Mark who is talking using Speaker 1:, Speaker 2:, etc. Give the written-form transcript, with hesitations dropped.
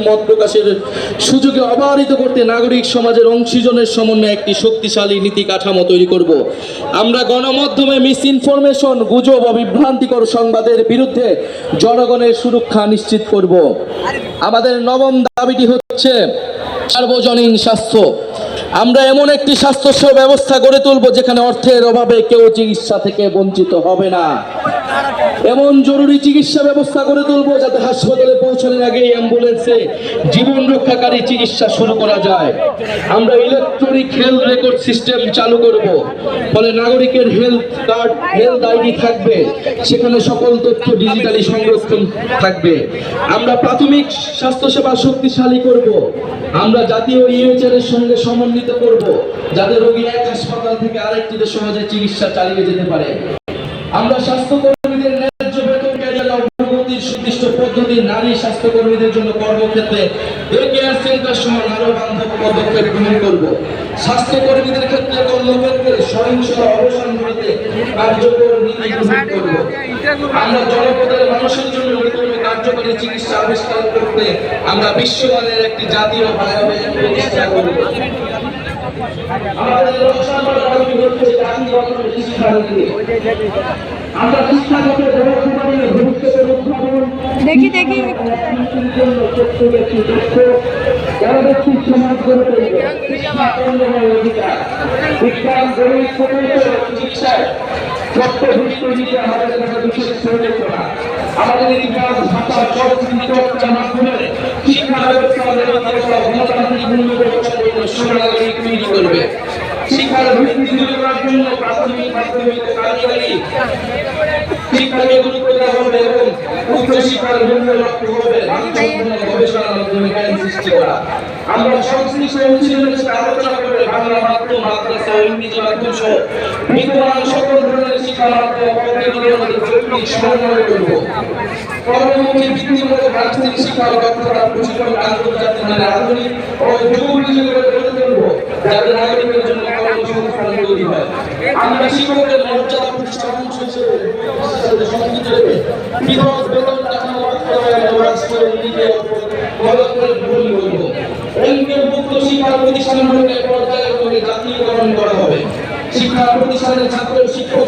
Speaker 1: মত প্রকাশের সুযোগে অবারিত করতে নাগরিক সমাজের অংশীজনের সমন্বয়ে একটি শক্তিশালী নীতি কাঠামো তৈরি করব। আমরা গণমাধ্যমে মিস ইনফরমেশন, গুজব ও বিভ্রান্তিকর সংবাদের বিরুদ্ধে জনগণের সুরক্ষা নিশ্চিত করব। আমাদের নবম দাবিটি হচ্ছে সার্বজনীন স্বাস্থ্য। আমরা এমন একটি স্বাস্থ্যসেবা ব্যবস্থা গড়ে তুলব যেখানে অর্থের অভাবে কেউ চিকিৎসা থেকে বঞ্চিত হবে না। এমন জরুরি চিকিৎসা ব্যবস্থা গড়ে তুলব যাতে হাসপাতালে পৌঁছানোর আগে অ্যাম্বুলেন্সে জীবন রক্ষাকারী চিকিৎসা শুরু করা যায়। আমরা ইলেকট্রনিক হেলথ রেকর্ড সিস্টেম চালু করব, ফলে নাগরিকের হেলথ কার্ড, হেলথ আইডি থাকবে, সেখানে সকল তথ্য ডিজিটালি সংরক্ষণ থাকবে। আমরা প্রাথমিক স্বাস্থ্যসেবা শক্তিশালী করব। আমরা জাতীয় ইউএচআর এর সঙ্গে সমন্বিত করব যাতে রোগী এক হাসপাতাল থেকে আরেকটিতে সহজে চিকিৎসা চালিয়ে যেতে পারে। আমরা স্বাস্থ্যকর্মীদের ন্যায্য বেতন ক্যারিয়ার অগ্রগতির সুনির্দিষ্ট পদ্ধতি, নারী স্বাস্থ্যকর্মীদের জন্য কর্মক্ষেত্রে ডে কেয়ার সেন্টার সহ আরো বান্ধব পদক্ষেপ গ্রহণ করব। স্বাস্থ্যকর্মীদের ক্ষেত্রে কর্মক্ষেত্রে সহিংসতা অবসান করতে কার্যকর নীতি গ্রহণ করব। আমরা জনপদের মানুষের জন্য কার্যকরী চিকিৎসা আবিষ্কার করতে আমরা বিশ্বমানের একটি জাতীয় ভাবে প্রতিষ্ঠা করব। আমাদের আমরা শিক্ষাগত
Speaker 2: দেখি
Speaker 1: সমাজ গড়ে বিজ্ঞান চিকিৎসায় আমাদের ইতিহাস, ভাষা, সংস্কৃতি চর্চার মাধ্যমে শিক্ষা ব্যবস্থা গণতান্ত্রিক মূল্যবোধ তৈরি করবে। শিক্ষার ভিত্তি তৈরি করার জন্য প্রাথমিক, মাধ্যমিক ও কারিগরি শিক্ষাকে গুরুত্ব দেওয়া হবে এবং উচ্চ শিক্ষার জন্য লক্ষ্য হবে গবেষণার মাধ্যমে জ্ঞান সৃষ্টি করা। আমরা সংশ্লিষ্ট অংশীদারদের সাথে আলোচনা করে বাংলা মাধ্যম, মাদ্রাসা, ইংরেজি মাধ্যম সহ বিদ্যমান সকল ধরনের শিক্ষা মাধ্যম পদ্ধতিগুলোর মধ্যে যৌক্তিক সমন্বয় করব। কর্মমুখী বৃত্তিমূলক বার্ষিক শিক্ষা ও দক্ষতা প্রশিক্ষণ আন্তর্জাতিক মানের আধুনিক ও যুগোপযোগী করে গড়ে তুলব যাতে নাগরিকের জন্য কর্মসংস্থান তৈরি হয়। আমরা শিক্ষকদের মর্যাদা প্রতিষ্ঠান হিসেবে সংযুক্ত রেখে বিধবা বেতন কাঠামো বাস্তবায়ন ও রাষ্ট্রীয় নীতি পদক্ষেপ গ্রহণ করব। মুক্ত শিক্ষা প্রতিষ্ঠানগুলোকে পর্যায়ক্রমে জাতীয়করণ করা হবে। শিক্ষা প্রতিষ্ঠানের ছাত্র শিক্ষক